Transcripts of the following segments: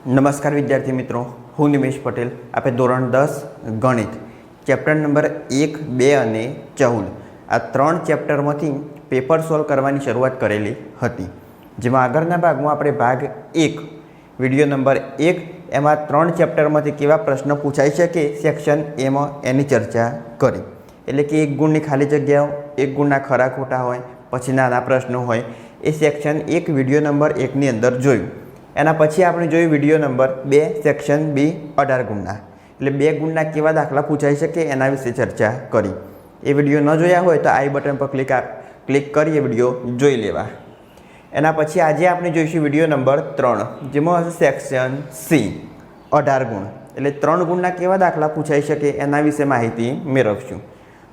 નમસ્કાર વિદ્યાર્થી મિત્રો, હું નિમેશ પટેલ. આપણે ધોરણ 10 ગણિત ચેપ્ટર નંબર 1, 2 અને 14 આ 3 ચેપ્ટરમાંથી પેપર સોલ્વ કરવાની શરૂઆત કરેલી હતી. જેમાં આગળના ભાગમાં આપણે ભાગ 1 વિડીયો નંબર 1 એમાં 3 ચેપ્ટરમાંથી કેવા પ્રશ્નો પૂછાઈ શકે સેક્શન એમાં એની ચર્ચા કરી. એટલે કે 1 ગુણની ખાલી જગ્યાઓ, 1 ગુણના ખરા ખોટા હોય, પછી નાના પ્રશ્નો હોય, એ સેક્શન 1 વિડીયો નંબર 1ની અંદર જોયું. એના પછી આપણે જોયું વિડીયો નંબર 2 સેક્શન બી 18 ગુણના, એટલે 2 ગુણના કેવા દાખલા પૂછાઈ શકે એના વિશે ચર્ચા કરી. એ વિડીયો ન જોયા હોય તો આઈ બટન પર ક્લિક કરી એ વિડીયો જોઈ લેવા. એના પછી આજે આપણે જોઈશું વિડીયો નંબર 3, જેમાં હશે સેક્શન સી 18 ગુણ, એટલે 3 ગુણના કેવા દાખલા પૂછાઈ શકે એના વિશે માહિતી મેળવશું.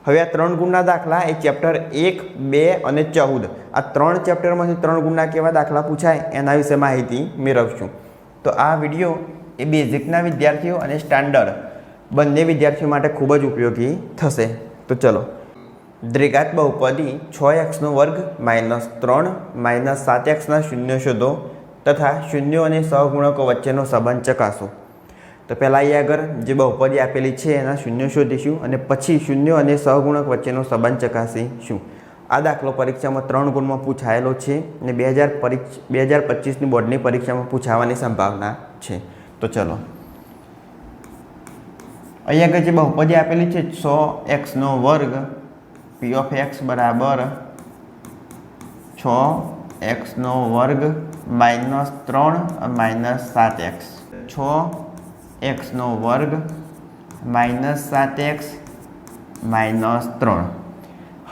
હવે આ 3 ગુણના દાખલા એ ચેપ્ટર 1, 2 અને 14 આ 3 ચેપ્ટરમાંથી 3 ગુણના કેવા દાખલા પૂછાય એના વિશે માહિતી મેળવશું. તો આ વિડીયો એ બેઝિકના વિદ્યાર્થીઓ અને સ્ટાન્ડર્ડ બંને વિદ્યાર્થીઓ માટે ખૂબ જ ઉપયોગી થશે. તો ચલો, દ્વિઘાત બહુપદી 6x² -3 -7x શૂન્ય શોધો તથા શૂન્યો અને સહગુણકો વચ્ચેનો સંબંધ ચકાસો. તો પહેલાં અહીં આગળ જે બહુપદી આપેલી છે એના શૂન્ય શોધીશું અને પછી શૂન્ય અને સહગુણક વચ્ચેનો સંબંધ ચકાસીશું. આ દાખલો પરીક્ષામાં 3 ગુણમાં પૂછાયેલો છે અને 2025ની બોર્ડની પરીક્ષામાં પૂછાવાની સંભાવના છે. તો ચલો, અહીં આગળ જે બહુપદી આપેલી છે 6x² p of x બરાબર 6x² -3 -7x 6x² -7x -3.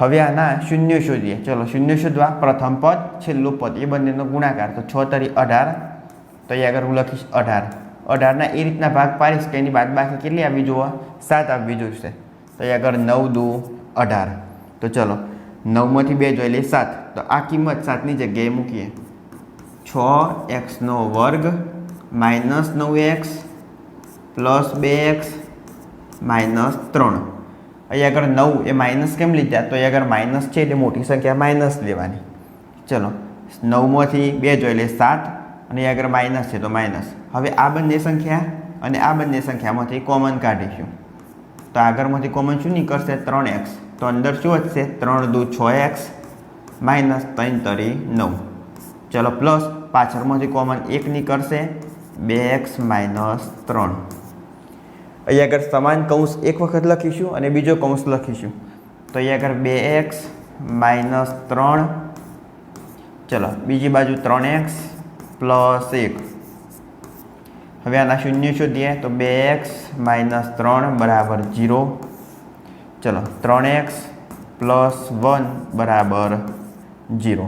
હવે આના શૂન્ય શોધીએ. ચલો, શૂન્ય શોધવા પ્રથમ પદ છેલ્લું પદ એ બંનેનો ગુણાકાર. તો 6 તરી 18, તો અહીં આગળ હું લખીશ 18. 18ના એ રીતના ભાગ પાડીશ કે એની બાદબાકી કેટલી આવી જોવા? 7 આવવી જોઈશે. તો અહીં આગળ 9 દુ 18. તો ચલો, 9માંથી 2 જોઈ લે 7, તો આ કિંમત 7ની જગ્યાએ મૂકીએ. 6x² -9x + 2x -3. અહીં આગળ 9 એ માઇનસ કેમ લીધા? તો અહીં આગળ માઇનસ છે એટલે મોટી સંખ્યા માઇનસ લેવાની. ચલો, 9માંથી 2 જોઈ લે 7 અને અહીં આગળ માઇનસ છે તો માઇનસ. હવે આ બંને સંખ્યા અને આ બંને સંખ્યામાંથી કોમન કાઢીશું. તો આગળમાંથી કોમન શું નીકળશે? 3x. તો અંદર શું વધશે? 3 દુ 6x -3 તરી 9. ચલો, પ્લસ પાછળમાંથી કોમન 1 નીકળશે 2x -3. અહીં આગળ સમાન કૌંસ એક વખત લખીશું અને બીજો કૌંસ લખીશું. તો અહીં આગળ 2x -3. ચલો, બીજી બાજુ 3x + 1. હવે આના શૂન્ય શોધીએ તો 2x -3 બરાબર 0. ચલો, 3x + 1 બરાબર 0.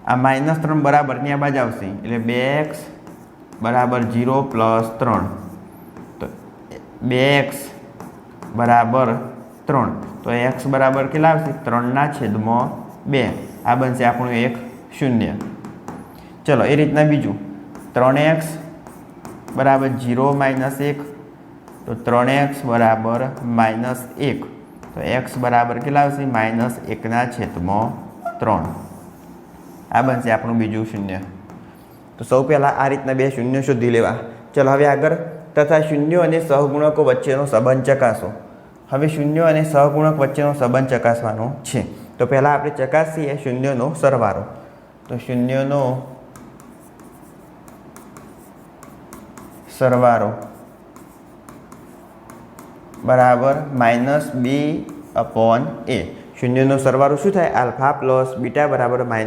આ -3 બરાબરની આ બાજુ આવશે એટલે 2x બરાબર 0 + 3. તો 2x બરાબર 3. તો x બરાબર કેટલા આવશે? 3/2. આ બનશે આપણું એક શૂન્ય. ચલો, એ રીતના બીજું 3x બરાબર 0 - 1. તો 3x બરાબર -1. તો x બરાબર કેટલા આવશે? -1/3. આ બનશે આપણું બીજું શૂન્ય. તો સૌ પહેલાં આ રીતના 2 શૂન્ય શોધી લેવા. ચલો, હવે આગળ તથા શૂન્યો અને સહગુણકો વચ્ચેનો સંબંધ ચકાસો. હવે શૂન્યો અને સહગુણક વચ્ચેનો સંબંધ ચકાસવાનો છે. તો પહેલાં આપણે ચકાસીએ શૂન્યનો સરવાળો. તો શૂન્યનો સરવાળો બરાબર -b/a. શૂન્યનો સરવાળો શું થાય? આલ્ફા પ્લસ બીટા બરાબર -b/a.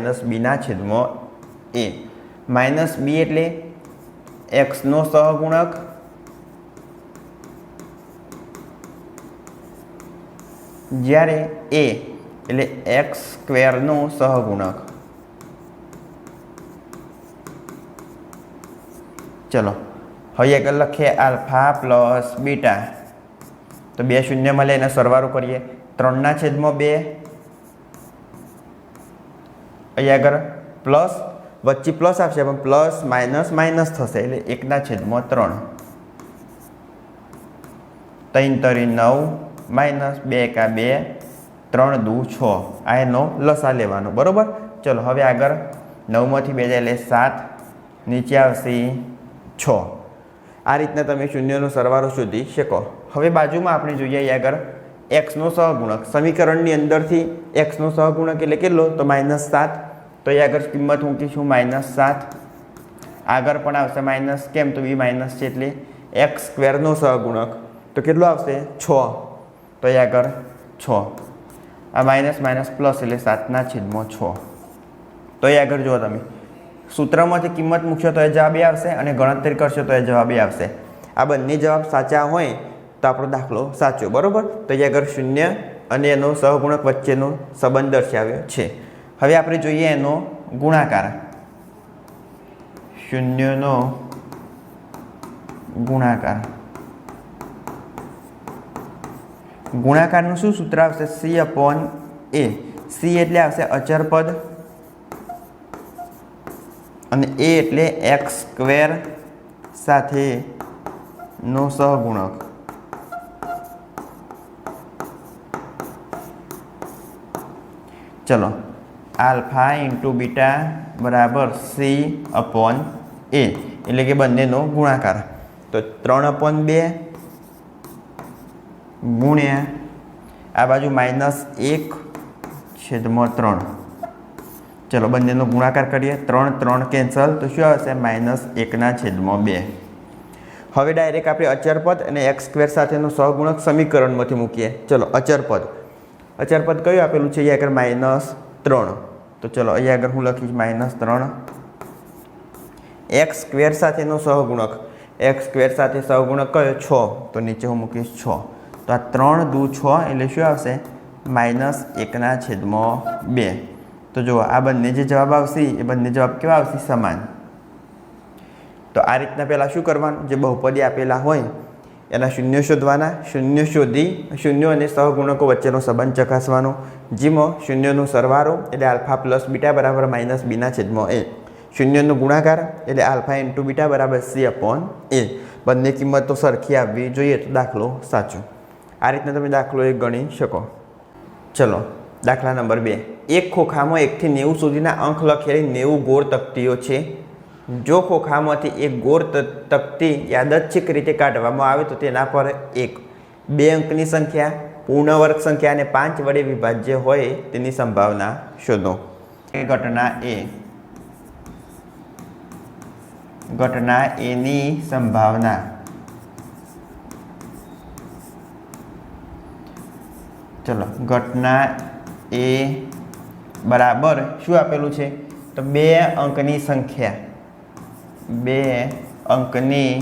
-b એટલે x નો સહગુણક જ્યારે a એટલે x² નો સહગુણક. ચલો, હવે આગળ લખીએ આલ્ફા પ્લસ બીટા. તો 2 શૂન્ય મળે એનો સરવાળો કરીએ. 3/2. અહીં આગળ પ્લસ વચ્ચે પ્લસ આવશે પણ પ્લસ માઇનસ થશે એટલે 1/3. 3 તરી 9 -2 કા 2 3 દુ 6. આ એનો લસા લેવાનો, બરોબર. ચલો, હવે આગળ 9માંથી 2 જાય એટલે 7, નીચે આવશે 6. આ રીતના તમે શૂન્યનો સરવાળો શોધી શકો. હવે બાજુમાં આપણે જોઈએ અહીં આગળ એક્સનો સહગુણક. સમીકરણની અંદરથી એક્સનો સહગુણક એટલે કેટલો? તો -7. તો અહીં આગળ કિંમત મૂકીશું -7. આગળ પણ આવશે માઇનસ. કેમ? તો બી માઇનસ છે એટલે એક્સ સ્ક્વેરનો સહગુણક તો કેટલો આવશે? 6. તો અહીં આગળ 6. આ માઇનસ માઇનસ પ્લસ એટલે 7/6. તો અહીં આગળ જુઓ તમે સૂત્રમાંથી કિંમત મૂકશો તો એ જવાબ એ આવશે અને ગણતરી કરશો તો એ જવાબ એ આવશે. આ બંને જવાબ સાચા હોય તો આપણો દાખલો સાચો. બરાબર. તો અહીં આગળ શૂન્ય અને એનો સહગુણક વચ્ચેનો સંબંધ દર્શાવ્યો છે. હવે આપણે જોઈએ એનો ગુણાકાર. શૂન્યનો ગુણાકાર. ગુણાકારનું શું સૂત્ર આવશે? C/A. C એટલે આવશે અચર પદ અને A એટલે એક્સ સ્ક્વેર સાથે નો સહગુણક. ચલો આલ્ફા × બીટા બરાબર C/A એટલે કે બંનેનો ગુણાકાર. તો 3/2 ગુણ્યા આ બાજુ -1/3. ચલો બંનેનો ગુણાકાર કરીએ. 3 3 કેન્સલ તો શું આવશે? -1/2. હવે ડાયરેક્ટ આપણે અચરપદ અને એક્સ સ્ક્વેર સાથેનો સહગુણક સમીકરણમાંથી મૂકીએ. ચલો અચરપદ. અચરપદ કયું આપેલું છે? અહીંયા આગળ -3. તો ચલો અહીંયા આગળ હું લખીશ -3. એક્સ સ્ક્વેર સાથેનો સહગુણક. એક્સ સ્ક્વેર સાથે સહગુણક કયો? 6. તો નીચે હું મૂકીશ 6. તો આ 3 × 2 = 6 એટલે શું આવશે? -1/2. તો જુઓ આ બંને જે જવાબ આવશે એ બંને જવાબ કેવા આવશે? સમાન. તો આ રીતના પહેલાં શું કરવાનું? જે બહુપદી આપેલા હોય એના શૂન્ય શોધવાના. શૂન્ય શોધી શૂન્ય અને સહગુણકો વચ્ચેનો સંબંધ ચકાસવાનો. જેમાં શૂન્યનો સરવાળો એટલે આલ્ફા + બીટા બરાબર -B/A. શૂન્યનો ગુણાકાર એટલે આલ્ફા × બીટા બરાબર C/A. બંને કિંમતો સરખી આવવી જોઈએ તો દાખલો સાચો. આ રીતના તમે દાખલો એક ગણી શકો. ચલો દાખલા નંબર 2. એક ખોખામાં 1 થી 90 સુધીના અંક લખેલી 90 ગોળ તકતીઓ છે. જો ખોખામાંથી એક ગોળ તકતી યાદચ્છિક રીતે કાઢવામાં આવે તો તેના પર 2 અંકની સંખ્યા, પૂર્ણ વર્ગ સંખ્યા અને 5 વડે વિભાજ્ય હોય તેની સંભાવના શોધો. ઘટના A. ઘટના A ની સંભાવના. ચલો ઘટના A બરાબર શું આપેલું છે? તો 2 અંકની સંખ્યા. 2 અંકની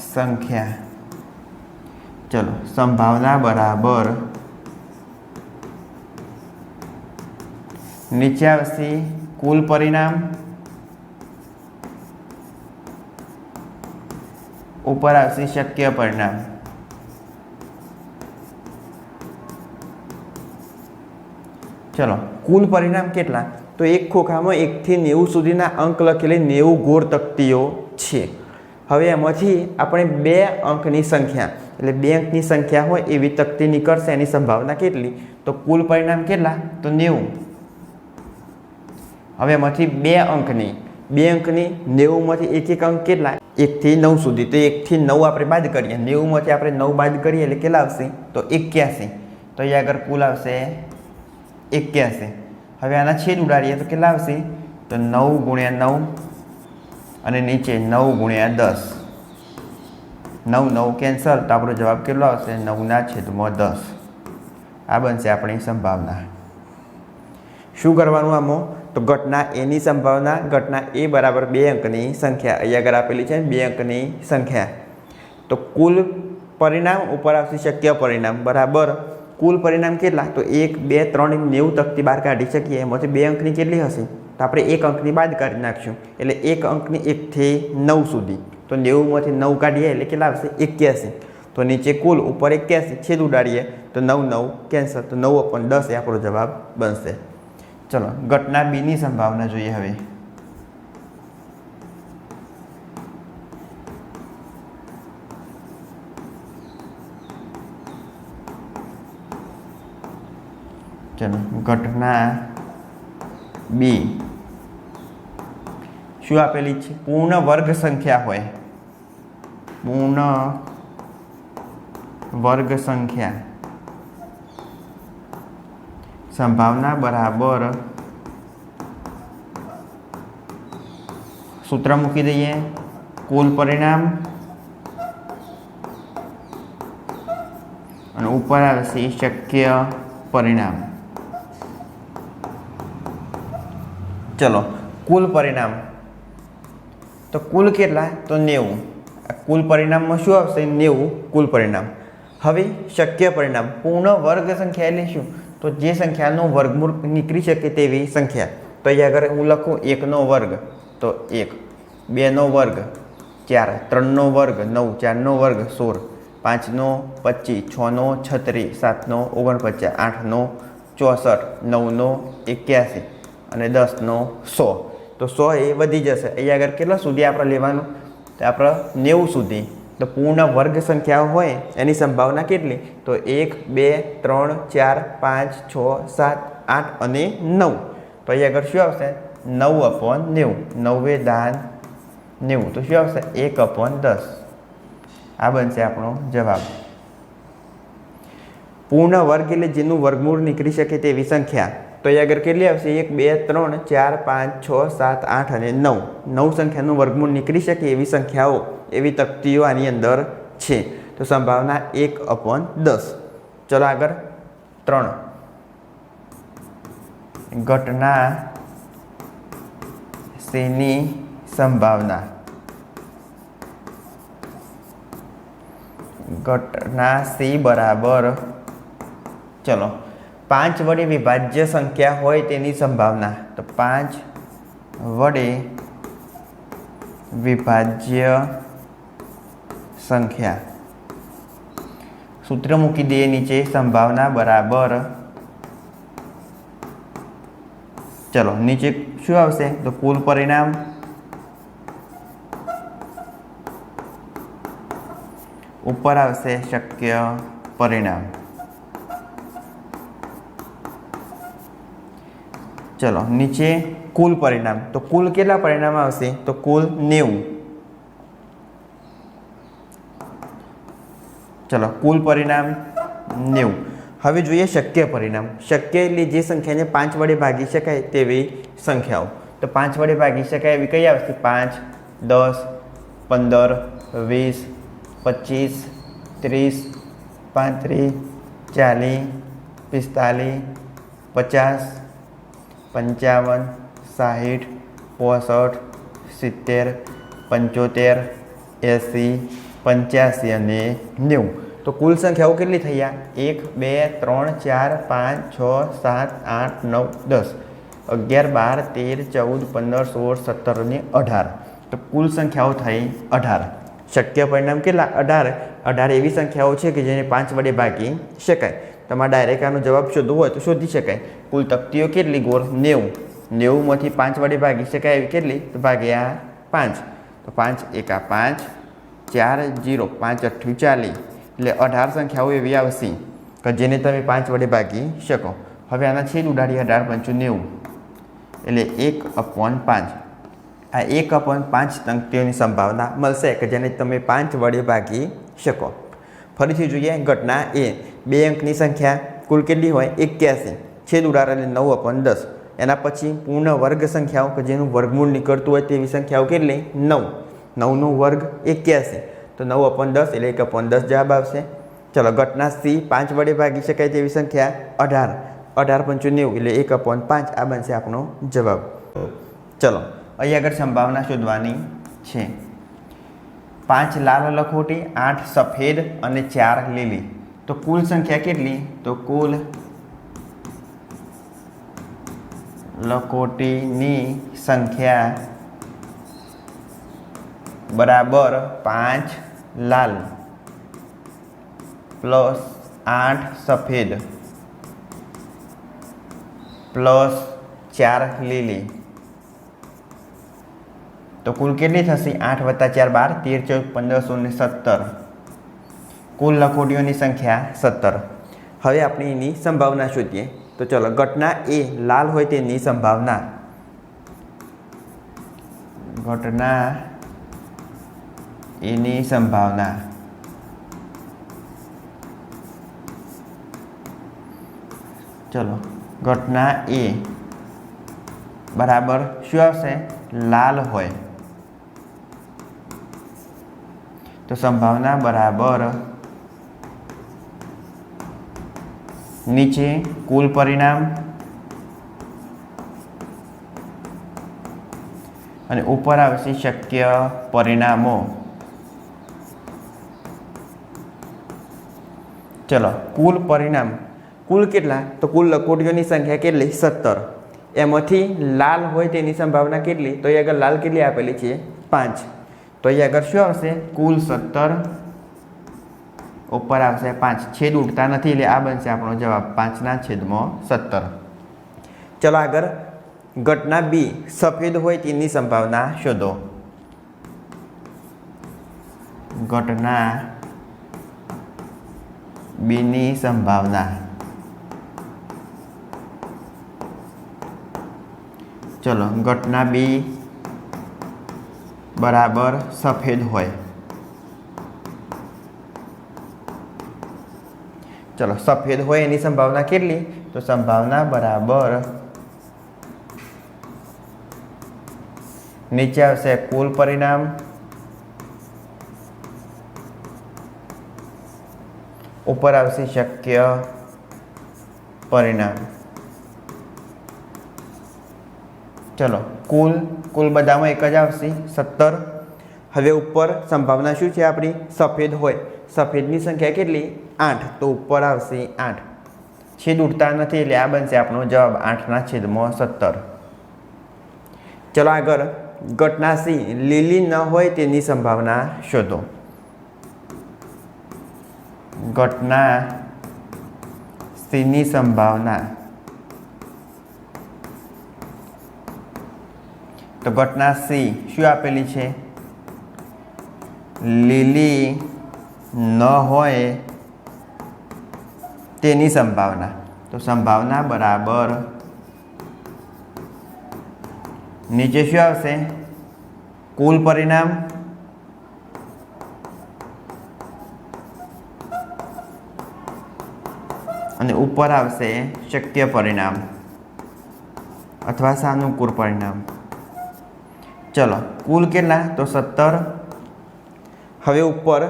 સંખ્યા. ચલો સંભાવના બરાબર નીચે આવશે કુલ પરિણામ, ઉપર આવશે શક્ય પરિણામ. ચલો કુલ પરિણામ કેટલા? તો એક ખોખામાં 1 થી 90 સુધીના અંક લખેલી 90 ગોળ તકતીઓ છે. હવે એમાંથી આપણે 2 અંકની સંખ્યા એટલે 2 અંકની સંખ્યા હોય એવી તકતી નીકળશે. એની સંભાવના કેટલી? તો કુલ પરિણામ કેટલા? તો 90. હવે એમાંથી 2 અંકની 90માંથી એક અંક કેટલા? 1 થી 9 સુધી. તો 1 થી 9 આપણે બાદ કરીએ. 90માંથી આપણે 9 બાદ કરીએ એટલે કેટલા આવશે? તો 81. તો અહીંયા આગળ કુલ આવશે 81. હવે આના છેદ ઉડાડીએ તો કેટલા આવશે? તો 9 × 9 અને નીચે 9 × 10. 9 9 કેન્સલ તો આપણો જવાબ કેટલો આવશે? 9/10. આ બનશે આપણી સંભાવના. શું કરવાનું આમાં? તો ઘટના A ની સંભાવના. ઘટના A બરાબર 2 અંકની સંખ્યા. અહીંયા આગળ આપેલી છે 2 અંકની સંખ્યા. તો કુલ પરિણામ ઉપર આવશે શક્ય પરિણામ બરાબર કુલ પરિણામ કેટલા? તો 1 2 3 90 તકતી બહાર કાઢી શકીએ. એમાંથી 2 અંકની કેટલી હશે? તો આપણે 1 અંકની બાદ કાઢી નાખશું. એટલે 1 અંકની 1 થી 9 સુધી. તો 90માંથી 9 કાઢીએ એટલે કેટલા આવશે? 81. તો નીચે કુલ ઉપર 81 છેદ ઉડાડીએ તો 9 9 કેન્સલ તો 9/10 એ આપણો જવાબ બનશે. ચલો ઘટના B ની સંભાવના જોઈએ હવે. ચલો ઘટના B શું આપેલી છે? પૂર્ણ વર્ગ સંખ્યા હોય, પૂર્ણ વર્ગ સંખ્યા સંભાવના બરાબર સૂત્ર મૂકી દઈએ, કુલ પરિણામ અને ઉપર આવશે શક્ય પરિણામ. ચલો કુલ પરિણામ, તો કુલ કેટલા? તો 90. કુલ પરિણામમાં શું આવશે? 90 કુલ પરિણામ. હવે શક્ય પરિણામ, પૂર્ણ વર્ગ સંખ્યા એટલે શું? તો જે સંખ્યાનું વર્ગમૂળ નીકળી શકે તેવી સંખ્યા. તો અહીંયા આગળ હું લખું 1નો વર્ગ તો 1, 2નો વર્ગ 4, 3નો વર્ગ 9, 4નો વર્ગ 16, 5નો 25, 6નો 36, 7નો 49, 8નો 64, 9નો 81 અને 10નો 100. તો 100 એ વધી જશે. અહીંયા આગળ કેટલા સુધી આપણે લેવાનું? તો આપણે 90 સુધી. તો પૂર્ણ વર્ગ સંખ્યાઓ હોય એની સંભાવના કેટલી? તો 1, 2, 3, 4, 5, 6, 7, 8 અને 9. તો અહીંયા આગળ શું આવશે? 9/90. 9 દાન 90. તો શું આવશે? 1/10. આ બનશે આપણો જવાબ. પૂર્ણ વર્ગ એટલે જેનું વર્ગમૂળ નીકળી શકે તેવી સંખ્યા. તો અહીંયા આગળ કેટલી આવશે? 1, 2, 3, 4, 5, 6, 7, 8 અને 9. 9 સંખ્યાનું વર્ગમૂળ નીકળી શકે એવી સંખ્યાઓ, એવી તકતીઓ આની અંદર છે. તો સંભાવના 1/10. ચલો આગળ 3. ઘટના Cની સંભાવના. ઘટના C બરાબર, ચલો 5 વડે વિભાજ્ય સંખ્યા હોય તેની સંભાવના. તો 5 વડે વિભાજ્ય સંખ્યા, સૂત્ર મૂકી દઈએ નીચે, સંભાવના બરાબર, ચલો નીચે શું આવશે? તો કુલ પરિણામ ઉપર આવશે શક્ય પરિણામ. ચલો નીચે કુલ પરિણામ. તો કુલ કેટલા પરિણામ આવશે? તો કુલ 90. ચલો કુલ પરિણામ 90. હવે જોઈએ શક્ય પરિણામ. શક્ય એટલે જે સંખ્યાને 5 વડે ભાગી શકાય તેવી સંખ્યાઓ. તો 5 વડે ભાગી શકાય એવી કઈ આવશે? 5, 10, 15, 20, 25, 30, 35, 40, 45, 50, 55, 60, 65, 70, 75, 80, 85 અને 90. તો કુલ સંખ્યાઓ કેટલી થઈ? 1, 2, 3, 4, 5, 6, 7, 8, 9, 10, 11, 12, 13, 14, 15, 16, 17 અને 18. તો કુલ સંખ્યાઓ થઈ 18. શક્ય પરિણામ કેટલા? 18. 18 એવી સંખ્યાઓ છે કે જેને 5 વડે ભાગી શકાય. તમારે ડાયરેક્ટ આનો જવાબ શોધવો હોય તો શોધી શકાય. કુલ તકતીઓ કેટલી? ગોળ 90. 90માંથી 5 વડે ભાગી શકાય એવી કેટલી? તો ભાગ્યા 5. તો 5 એકા 5, 4, 0, 5 8 40. એટલે 18 સંખ્યાઓ એવી આવશે કે જેને તમે 5 વડે ભાગી શકો. હવે આના છેદ ઉડાડી, 18 × 90 એટલે 1/5. આ 1/5 તકતીઓની સંભાવના મળશે કે જેને તમે 5 વડે ભાગી શકો. ફરીથી જોઈએ ઘટના A. 2 અંકની સંખ્યા કુલ કેટલી હોય? 81. છેદ ઉડાડે એટલે 9/10. એના પછી પૂર્ણ વર્ગ સંખ્યાઓ કે જેનું વર્ગમૂળ નીકળતું હોય તેવી સંખ્યાઓ કેટલી? 9. 9નો વર્ગ 81. તો 9/10 એટલે 1/10 જવાબ આવશે. ચલો ઘટના C. 5 વડે ભાગી શકાય તેવી સંખ્યા 18. 18 × 90 એટલે 1/5. આ બનશે આપણો જવાબ. ચલો અહીં આગળ સંભાવના શોધવાની છે. 5 લાલ લખોટી, 8 સફેદ અને 4 લીલી. તો કુલ સંખ્યા કેટલી? તો કુલ લખોટીની સંખ્યા બરાબર 5 લાલ પ્લસ 8 સફેદ પ્લસ 4 લીલી. તો કુલ કેટલી થશે? 8 + 4 12, 13, 14, 15, 16 ને 17. કુલ લખોટીઓની સંખ્યા 17. હવે આપણે એની સંભાવના શોધીએ. તો ચલો ઘટના A લાલ હોય તેની સંભાવના. ઘટના એની સંભાવના ચલો ઘટના એ બરાબર શું આવશે લાલ હોય તો સંભાવના બરાબર નીચે કુલ પરિણામ અને ઉપર આવશે શક્ય પરિણામો ચલો કુલ પરિણામ કુલ કેટલા તો કુલ લકોટીઓની સંખ્યા કેટલી 17 એમાંથી લાલ હોય તેની સંભાવના કેટલી તો અહીં આગળ લાલ કેટલી આપેલી છે 5 તો અહીં આગળ શું આવશે કુલ 17 ઉપર આવશે 5 છેદ ઉડતા નથી એટલે આ બનશે આપણો જવાબ 5/17 ચલો આગળ ઘટના બી સફેદ હોય તેની સંભાવના શોધો ઘટના બીની સંભાવના ચલો ઘટના બી બરાબર સફેદ હોય ચલો સફેદ હોય એની સંભાવના કેટલી તો સંભાવના બરાબર નીચે આવશે કુલ પરિણામ ઉપર આવશે શક્ય પરિણામ ચલો કુલ બધામાં એક જ આવશે 17 હવે ઉપર સંભાવના શું છે આપણી સફેદ હોય સફેદની સંખ્યા કેટલી 8 તો ઉપર આવશે 8 છેદ ઉડતા નથી એટલે આ બનશે આપણો જવાબ 8/17 ચલો આગળ ઘટના સી લીલી ન હોય તેની સંભાવના શોધો ઘટના સીની સંભાવના તો ઘટના સી શું આપેલી છે લીલી ન હોય તેની સંભાવના તો સંભાવના બરાબર નીચે શું આવશે કુલ પરિણામ અને ઉપર આવશે શક્ય પરિણામ અથવા સાનુકૂળ પરિણામ ચલો કુલ કેટલા તો 17 હવે ઉપર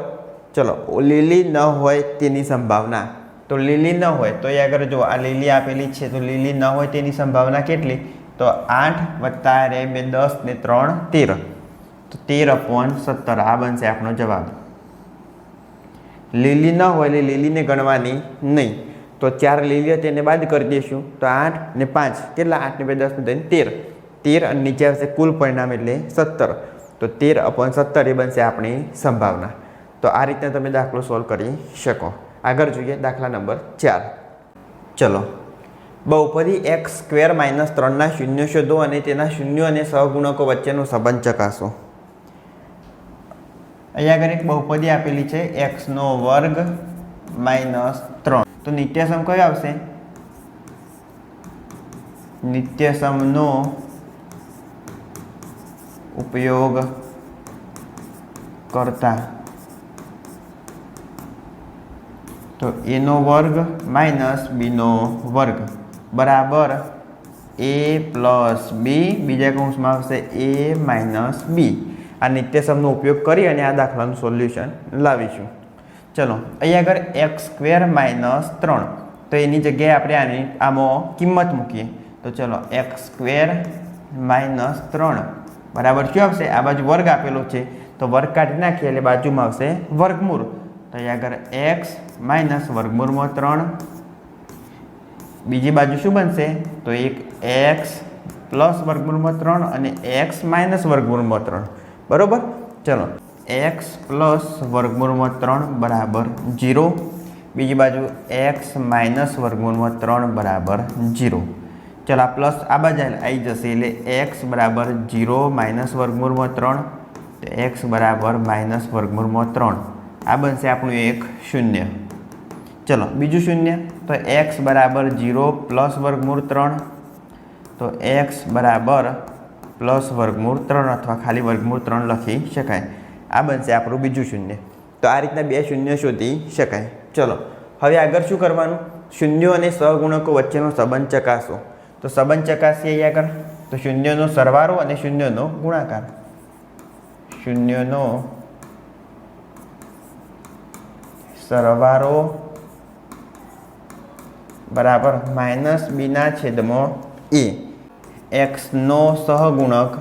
ચલો લીલી ન હોય તેની સંભાવના તો લીલી ન હોય તો એ આગળ જો આ લીલી આપેલી છે તો લીલી ન હોય તેની સંભાવના કેટલી તો 8 વત્તા 2 10 ને 3 13 તો 13/17 આ બનશે આપણો જવાબ લીલી ન હોય એટલે લીલીને ગણવાની નહીં તો 4 લીલી તેને બાદ કરી દઈશું તો 8 ને 5 કેટલા 8 ને 2 10 ને 3 13 અને નીચે આવશે કુલ પરિણામ એટલે 17 તો 13/17 એ બનશે આપણી સંભાવના તો આ રીતના તમે દાખલો સોલ્વ કરી શકો આગળ જોઈએ દાખલા નંબર 4 ચલો બહુપદી x² - 3 ના શૂન્ય શોધો અને તેના શૂન્ય અને સહગુણકો વચ્ચેનો સંબંધ ચકાસો અહીંયા આગળ એક બહુપદી આપેલી છે x² - 3 તો નિત્યસમ કયો આવશે નિત્યસમનો ઉપયોગ કરતા તો a² - b² બરાબર a + b બીજા કૌંસમાં આવશે a - b આ નિત્યસમનો ઉપયોગ કરી અને આ દાખલાનું સોલ્યુશન લાવીશું ચલો અહીંયા આગળ x² - 3 તો એની જગ્યાએ આપણે આમાં કિંમત મૂકીએ તો ચલો x² - 3 બરાબર શું આવશે આ બાજુ વર્ગ આપેલો છે તો વર્ગ કાઢી નાખીએ એટલે બાજુમાં આવશે વર્ગમૂળ તો અહીંયા આગળ x - વર્ગમૂળમાં 3 બીજી બાજુ શું બનશે તો એક x + વર્ગમૂળમાં 3 અને x - વર્ગમૂળમાં 3 બરોબર ચલો x + વર્ગમૂળમાં 3 બરાબર 0 બીજી બાજુ x - વર્ગમૂળમાં 3 બરાબર 0 ચલો આ પ્લસ આ બાજુ આવી જશે એટલે x બરાબર 0 - વર્ગમૂળમાં 3 તો x બરાબર - વર્ગમૂળમાં 3 આ બનશે આપણું એક શૂન્ય ચલો બીજું શૂન્ય તો x બરાબર 0 + વર્ગમૂળ 3 તો x બરાબર પ્લસ વર્ગમૂળ 3 અથવા ખાલી વર્ગમૂળ 3 લખી શકાય. આ બનશે આપણું બીજું શૂન્ય. તો આ રીતના બે શૂન્ય શોધી શકાય. ચલો હવે આગળ શું કરવાનું? શૂન્યો અને સહગુણકો વચ્ચેનો સંબંધ ચકાસો. તો સંબંધ ચકાસીએ અહીં આગળ. તો શૂન્યનો સરવાળો અને શૂન્યનો ગુણાકાર. શૂન્યનો સરવાળો બરાબર માઇનસ બીના છેદમાં એ. એક્સનો સહગુણક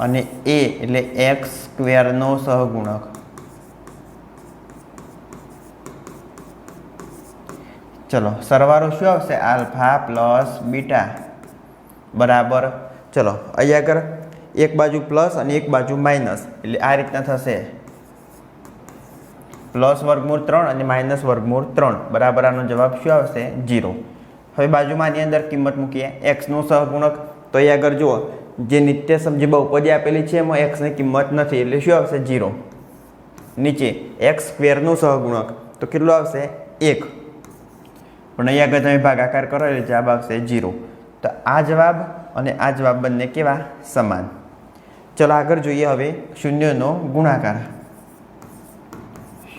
અને એ એટલે એક્સ સ્ક્વેરનો સહગુણક. ચલો સરવાળો શું આવશે? આલ્ફા પ્લસ બીટા બરાબર. ચલો અહીં આગળ એક બાજુ પ્લસ અને એક બાજુ માઇનસ એટલે આ રીતના થશે. પ્લસ વર્ગમૂળ 3 અને માઇનસ વર્ગમૂળ 3 બરાબર. આનો જવાબ શું આવશે? 0. હવે બાજુમાં આની અંદર કિંમત મૂકીએ. એક્સનો સહગુણક તો અહીં આગળ જુઓ જે નિત્ય સમજી બહુપદી આપેલી છે એમાં એક્સની કિંમત નથી એટલે શું આવશે? 0. નીચે એક્સ સ્ક્વેરનો સહગુણક તો કેટલો આવશે? 1. પણ અહીં આગળ તમે ભાગાકાર કરો એટલે જવાબ આવશે 0. તો આ જવાબ અને આ જવાબ બંને કેવા? સમાન. ચલો આગળ જોઈએ હવે શૂન્યનો ગુણાકાર.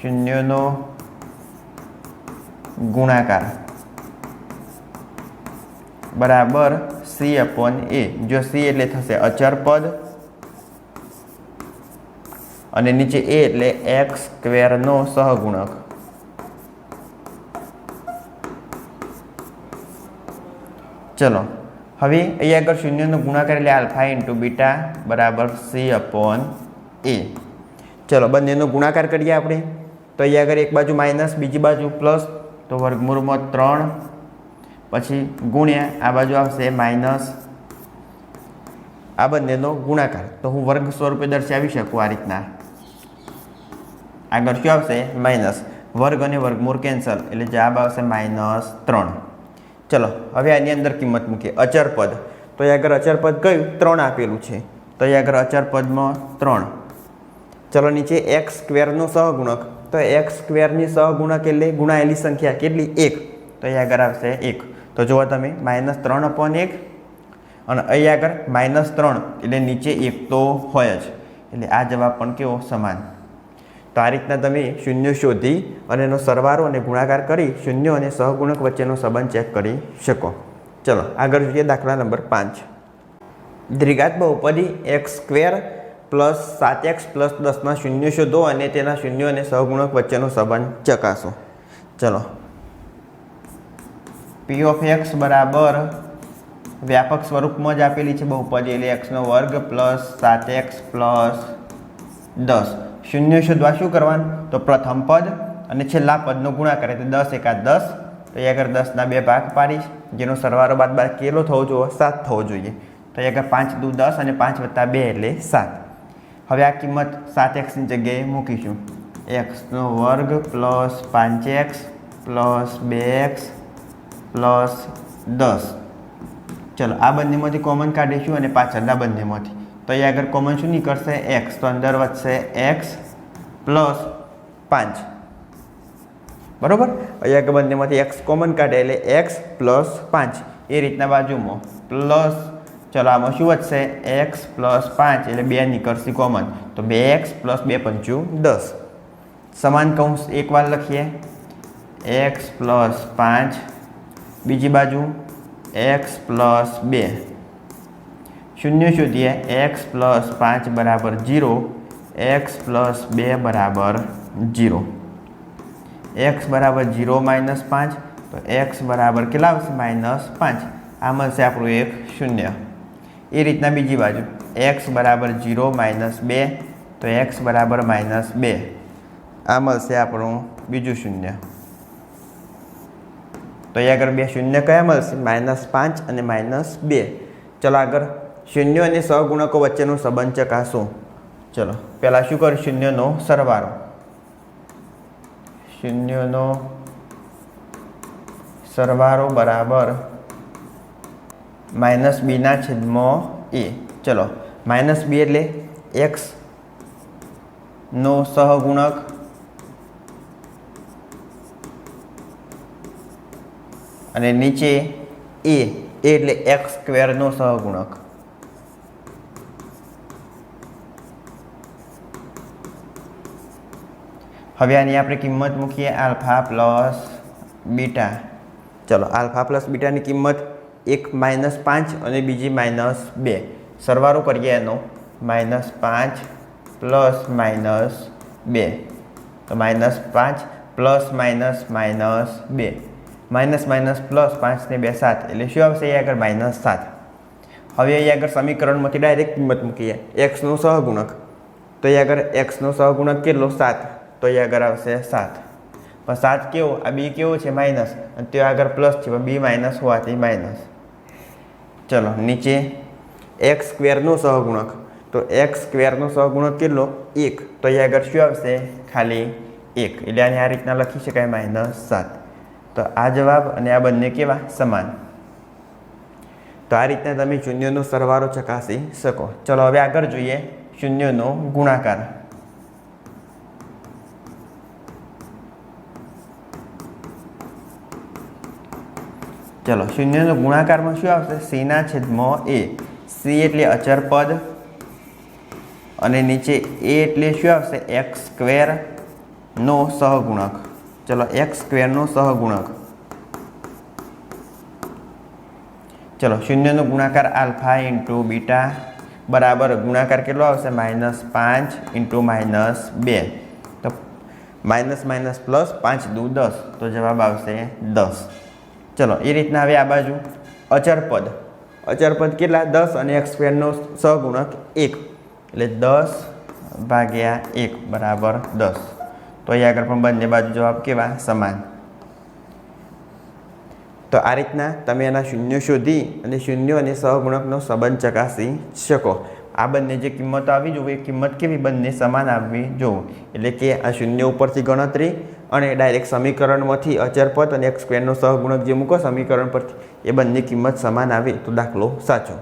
શૂન્યનો ગુણાકાર બરાબર c/a. જો c એટલે થશે અચર પદ અને નીચે a એટલે એક્સ સ્ક્વેરનો સહગુણક. ચલો હવે અહીં આગળ શૂન્યનો ગુણાકાર એટલે આલ્ફા ઇન્ટુ બીટા બરાબર c/a. ચલો બંનેનો ગુણાકાર કરીએ આપણે. તો અહીં આગળ એક બાજુ માઇનસ બીજી બાજુ પ્લસ તો વર્ગમૂળમાં 3 પછી ગુણ્યા આ બાજુ આવશે માઇનસ. આ બંનેનો ગુણાકાર તો હું વર્ગ સ્વરૂપે દર્શાવી શકું આ રીતના. આગળ શું આવશે? માઇનસ. વર્ગ અને વર્ગમૂળ કેન્સલ એટલે જવાબ આવશે -3. ચલો હવે આની અંદર કિંમત મૂકીએ. અચર પદ તો અહીં આગળ અચર પદ કયું? 3 આપેલું છે તો અહીં આગળ અચર પદમાં 3. ચલો નીચે એક્સ સ્ક્વેરનો સહગુણક તો એક્સ સ્ક્વેરની સહગુણક એટલે ગુણાયેલી સંખ્યા કેટલી? 1 તો અહીં આગળ આવશે 1. તો જુઓ તમે -3/1 અને અહીં આગળ -3 એટલે નીચે 1 તો હોય જ એટલે આ જવાબ પણ કેવો? સમાન. તો આ રીતના તમે શૂન્ય શોધી અને એનો સરવાળો અને ગુણાકાર કરી શૂન્ય અને સહગુણક વચ્ચેનો સંબંધ ચેક કરી શકો. ચલો આગળ જોઈએ દાખલા નંબર 5. દ્વિઘાત બહુપદી x square plus 7x plus 10ના શૂન્ય શોધો અને તેના શૂન્ય અને સહગુણક વચ્ચેનો સંબંધ ચકાસો. ચલો p ઓફ x બરાબર વ્યાપક સ્વરૂપમાં જ આપેલી છે બહુપદી એટલે x² પ્લસ 7x પ્લસ 10. શૂન્ય શોધવા શું કરવાનું? તો પ્રથમ પદ અને છેલ્લા પદનો ગુણાકાર એટલે 10 એકા 10. તો એ આગળ 10ના 2 ભાગ પાડીશ જેનો સરવાળો બાદબાકી કેટલો થવો જોઈએ? 7 થવો જોઈએ. તો એ આગળ 5 દુ 10 અને 5 + 2 એટલે 7. હવે આ કિંમત 7x ની જગ્યાએ મૂકીશું. x² plus 5x plus 2x plus 10. ચલો આ બંનેમાંથી કોમન કાઢીશું અને પાછળના બંનેમાંથી તો અહીં આગળ કોમન શું નીકળશે? x. તો અંદર વધશે x પ્લસ 5 બરાબર. અહીં આગળ બંનેમાંથી x કોમન કાઢે એટલે x પ્લસ 5 એ રીતના બાજુમાં પ્લસ. ચલો આમાં શું વધશે? x પ્લસ 5 એટલે 2 નીકળશે કોમન તો 2x પ્લસ 2 × 5 10. સમાન કૌંસ એકવાર લખીએ. x પ્લસ 5 બીજી બાજુ x પ્લસ 2. શૂન્ય શોધીએ. x પ્લસ 5 બરાબર 0 x પ્લસ 2 બરાબર 0. x બરાબર 0 - 5 તો x બરાબર કેટલા આવશે? -5. આ મળશે આપણું એક શૂન્ય. એ રીતના બીજી બાજુ x બરાબર 0 - 2 તો x બરાબર -2. આ મળશે આપણું બીજું શૂન્ય. તો અહીં આગળ બે શૂન્ય કયા મળશે? -5 અને -2. ચલો આગળ શૂન્ય અને સહગુણકો વચ્ચેનો સંબંધ ચકાસો. ચલો પહેલાં શું કરું? શૂન્યનો સરવાળો. શૂન્યનો સરવાળો બરાબર -b/a. ચલો -b એટલે x નો સહગુણક અને નીચે એ એટલે એક્સ સ્ક્વેરનો સહગુણક. હવે આની આપણે કિંમત મૂકીએ આલ્ફા પ્લસ બીટા. ચલો આલ્ફા પ્લસ બીટાની કિંમત એક -5 અને બીજી -2. સરવાળો કરીએ એનો -5 પ્લસ -2 તો -5 પ્લસ -2 માઇનસ પ્લસ 5 ને 2 7 એટલે શું આવશે અહીં આગળ -7. હવે અહીં આગળ સમીકરણમાંથી ડાયરેક્ટ કિંમત મૂકીએ એક્સનો સહગુણક. તો અહીં આગળ એક્સનો સહગુણક કેટલો 7 તો અહીં આગળ આવશે 7. પણ 7 કેવો આ બી કેવો છે માઇનસ અને ત્યાં આગળ પ્લસ છે પણ બી માઇનસ હોવાથી માઇનસ. ચલો નીચે એક્સ સ્ક્વેરનો સહગુણક. તો એક્સ સ્ક્વેરનો સહગુણક કેટલો 1 તો અહીં આગળ શું આવશે ખાલી 1 એટલે આને આ રીતના લખી શકાય -7. તો આ જવાબ અને આ બંને કેવા સમાન. તો આ રીતના તમે શૂન્યનો સરવાળો ચકાસી શકો. ચલો હવે આગળ જોઈએ શૂન્યનો ગુણાકાર. ચલો શૂન્યનો ગુણાકારમાં શું આવશે c/a. c એટલે અચર પદ અને નીચે a એટલે શું આવશે એક્સ સ્ક્વેરનો સહગુણક. ચલો એક્સ સ્ક્વેરનો સહગુણક. ચલો શૂન્યનો ગુણાકાર આલ્ફા ઇન્ટુ બીટા બરાબર ગુણાકાર કેટલો આવશે -5 ઇન્ટુ -2 તો માઇનસ પ્લસ 5 દુ 10 તો જવાબ આવશે 10. ચલો એ રીતના હવે આ બાજુ અચરપદ. અચરપદ કેટલા 10 અને એક્સ સ્ક્વેરનો સહગુણક 1 એટલે 10/1 બરાબર 10. તો અહીં આગળ પણ બંને બાજુ જવાબ કેવા સમાન. તો આ રીતના તમે એના શૂન્ય શોધી અને શૂન્ય અને સહગુણકનો સંબંધ ચકાસી શકો. આ બંને જે કિંમતો આવી જોઈએ એ કિંમત કેવી બંને સમાન આવવી જોઈએ. એટલે કે આ શૂન્ય ઉપરથી ગણતરી અને ડાયરેક્ટ સમીકરણમાંથી અચરપદ અને એક્સ સ્ક્વેરનો સહગુણક જે મૂકો સમીકરણ પરથી એ બંને કિંમત સમાન આવે તો દાખલો સાચો.